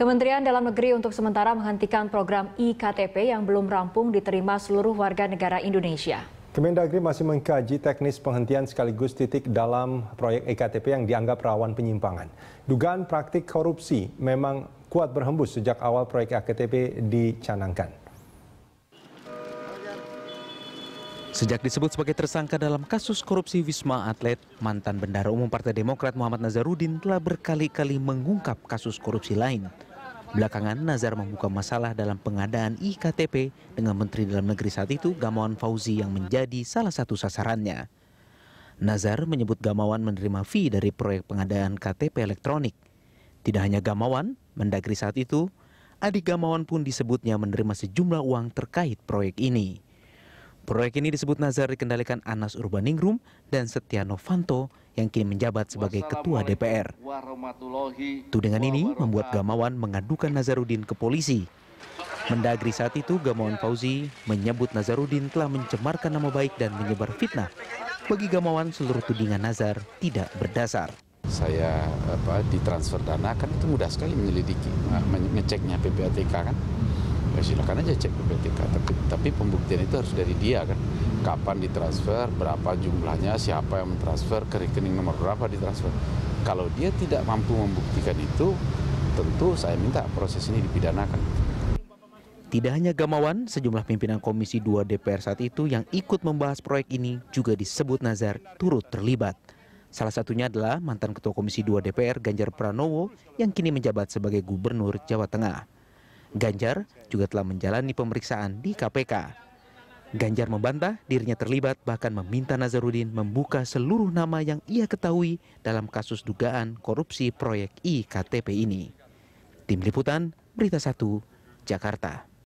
Kementerian Dalam Negeri untuk sementara menghentikan program iKTP yang belum rampung diterima seluruh warga negara Indonesia. Kemendagri masih mengkaji teknis penghentian sekaligus titik dalam proyek iKTP yang dianggap rawan penyimpangan. Dugaan praktik korupsi memang kuat berhembus sejak awal proyek iKTP dicanangkan. Sejak disebut sebagai tersangka dalam kasus korupsi Wisma Atlet, mantan Bendahara Umum Partai Demokrat Muhammad Nazarudin telah berkali-kali mengungkap kasus korupsi lain. Belakangan, Nazar membuka masalah dalam pengadaan iKTP dengan Menteri Dalam Negeri saat itu, Gamawan Fauzi, yang menjadi salah satu sasarannya. Nazar menyebut Gamawan menerima fee dari proyek pengadaan KTP elektronik. Tidak hanya Gamawan, Mendagri saat itu, adik Gamawan pun disebutnya menerima sejumlah uang terkait proyek ini. Proyek ini disebut Nazar dikendalikan Anas Urbaningrum dan Setia Novanto yang kini menjabat sebagai Ketua DPR. Tudingan ini membuat Gamawan mengadukan Nazarudin ke polisi. Mendagri saat itu, Gamawan Fauzi, menyebut Nazarudin telah mencemarkan nama baik dan menyebar fitnah. Bagi Gamawan, seluruh tudingan Nazar tidak berdasar. Saya ditransfer dana kan itu mudah sekali menyelidiki, ngeceknya PPATK kan. Ya silakan aja cek PPATK, tapi pembuktian itu harus dari dia kan. Kapan ditransfer, berapa jumlahnya, siapa yang mentransfer, ke rekening nomor berapa ditransfer. Kalau dia tidak mampu membuktikan itu, tentu saya minta proses ini dipidanakan. Tidak hanya Gamawan, sejumlah pimpinan Komisi 2 DPR saat itu yang ikut membahas proyek ini juga disebut Nazar turut terlibat. Salah satunya adalah mantan Ketua Komisi 2 DPR Ganjar Pranowo yang kini menjabat sebagai Gubernur Jawa Tengah. Ganjar juga telah menjalani pemeriksaan di KPK. Ganjar membantah dirinya terlibat, bahkan meminta Nazarudin membuka seluruh nama yang ia ketahui dalam kasus dugaan korupsi proyek iKTP ini. Tim Liputan, Berita 1, Jakarta.